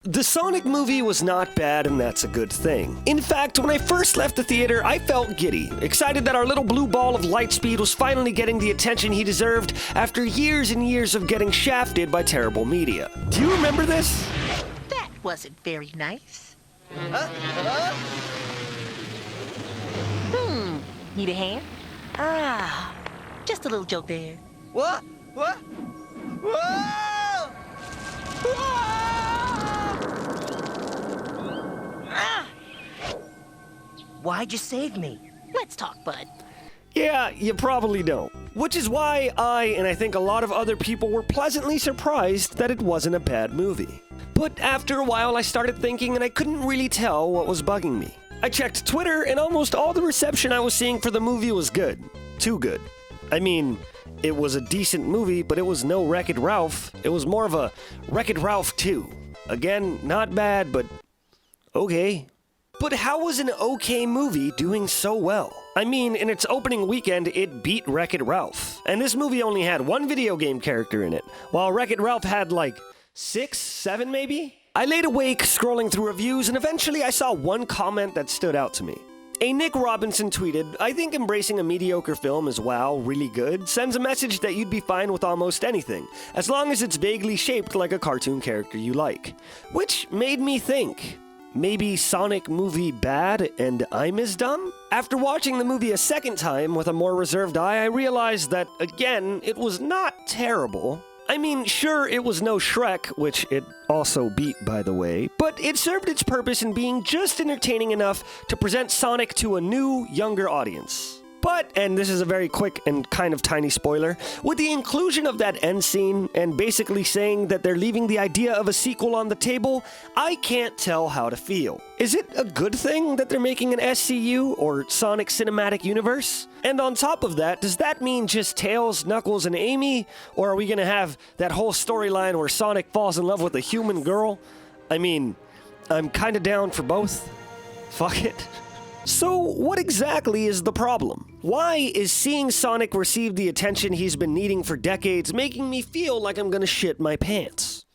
The Sonic movie was not bad, and that's a good thing. In fact, when I first left the theater, I felt giddy, excited that our little blue ball of lightspeed was finally getting the attention he deserved after years and years of getting shafted by terrible media. Do you remember this? That wasn't very nice. Need a hand? Just a little joke there. What? Whoa! Why'd you save me? Let's talk, bud. Yeah, you probably don't. Which is why and I think a lot of other people were pleasantly surprised that it wasn't a bad movie. But after a while, I started thinking, and I couldn't really tell what was bugging me. I checked Twitter, and almost all the reception I was seeing for the movie was good. Too good. I mean, it was a decent movie, but it was no Wreck-It Ralph. It was more of a Wreck-It Ralph 2. Again, not bad, but okay. But how was an okay movie doing so well? I mean, in its opening weekend, it beat Wreck-It Ralph. And this movie only had one video game character in it, while Wreck-It Ralph had like 6, 7 maybe? I laid awake scrolling through reviews, and eventually I saw one comment that stood out to me. A Nick Robinson tweeted, "I think embracing a mediocre film is wow, really good, sends a message that you'd be fine with almost anything, as long as it's vaguely shaped like a cartoon character you like." Which made me think, maybe Sonic movie bad and I'm as dumb? After watching the movie a second time with a more reserved eye, I realized that, again, it was not terrible. I mean, sure, it was no Shrek, which it also beat, by the way, but it served its purpose in being just entertaining enough to present Sonic to a new, younger audience. But, and this is a very quick and kind of tiny spoiler, with the inclusion of that end scene and basically saying that they're leaving the idea of a sequel on the table, I can't tell how to feel. Is it a good thing that they're making an SCU, or Sonic Cinematic Universe? And on top of that, does that mean just Tails, Knuckles, and Amy? Or are we gonna have that whole storyline where Sonic falls in love with a human girl? I mean, I'm kinda down for both. Fuck it. So, what exactly is the problem? Why is seeing Sonic receive the attention he's been needing for decades making me feel like I'm gonna shit my pants?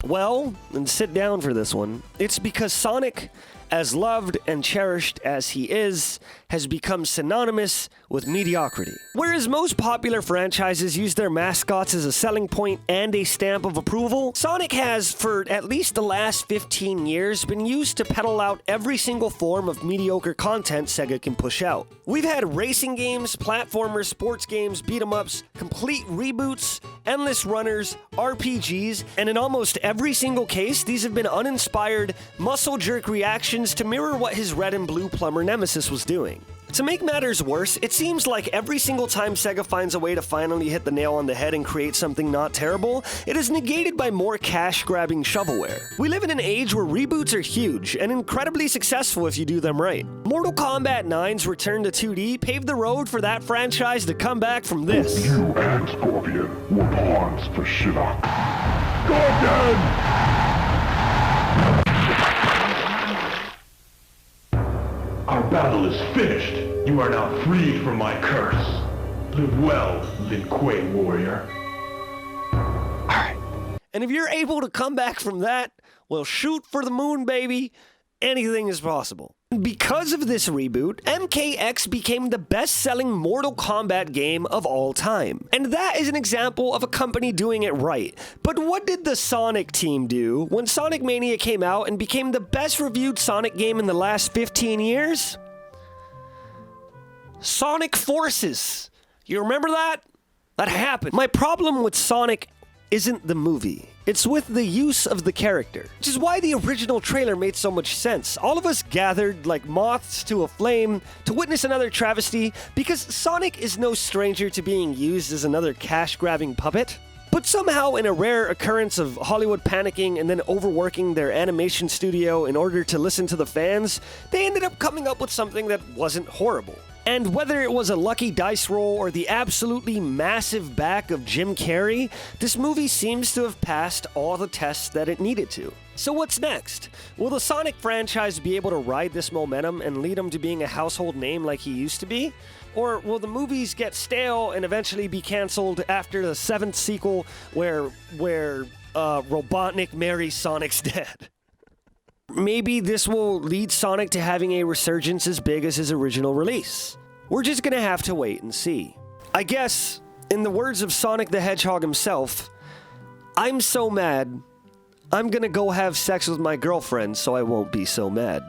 Well, and sit down for this one, it's because Sonic, as loved and cherished as he is, has become synonymous with mediocrity. Whereas most popular franchises use their mascots as a selling point and a stamp of approval, Sonic has, for at least the last 15 years, been used to peddle out every single form of mediocre content Sega can push out. We've had racing games, platformers, sports games, beat-em-ups, complete reboots, endless runners, RPGs, and in almost every single case, these have been uninspired, muscle-jerk reactions to mirror what his red and blue plumber nemesis was doing. To make matters worse, it seems like every single time Sega finds a way to finally hit the nail on the head and create something not terrible, it is negated by more cash-grabbing shovelware. We live in an age where reboots are huge and incredibly successful if you do them right. Mortal Kombat 9's return to 2D paved the road for that franchise to come back from this. You and Scorpion were pawns for Shiva. Scorpion! Our battle is finished. You are now freed from my curse. Live well, Lin Kuei warrior. Alright. And if you're able to come back from that, well, shoot for the moon, baby. Anything is possible. Because of this reboot, MKX became the best-selling Mortal Kombat game of all time. And that is an example of a company doing it right. But what did the Sonic team do when Sonic Mania came out and became the best-reviewed Sonic game in the last 15 years? Sonic Forces. You remember that? That happened. My problem with Sonic isn't the movie. It's with the use of the character, which is why the original trailer made so much sense. All of us gathered like moths to a flame to witness another travesty because Sonic is no stranger to being used as another cash-grabbing puppet. But somehow, in a rare occurrence of Hollywood panicking and then overworking their animation studio in order to listen to the fans, they ended up coming up with something that wasn't horrible. And whether it was a lucky dice roll or the absolutely massive back of Jim Carrey, this movie seems to have passed all the tests that it needed to. So what's next? Will the Sonic franchise be able to ride this momentum and lead him to being a household name like he used to be? Or will the movies get stale and eventually be canceled after the 7th sequel where Robotnik marries Sonic's dad? maybe this will lead Sonic to having a resurgence as big as his original release. We're just gonna have to wait and see. I guess, in the words of Sonic the Hedgehog himself, I'm so mad, I'm gonna go have sex with my girlfriend so I won't be so mad.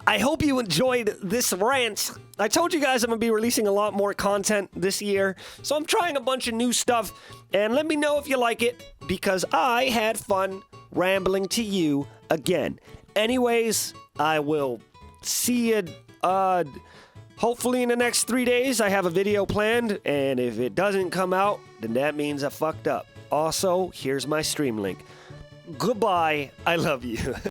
I hope you enjoyed this rant. I told you guys I'm going to be releasing a lot more content this year, so I'm trying a bunch of new stuff, and let me know if you like it, because I had fun rambling to you again. Anyways, I will see you, hopefully in the next 3 days. I have a video planned, and if it doesn't come out, then that means I fucked up. Also, here's my stream link. Goodbye. I love you.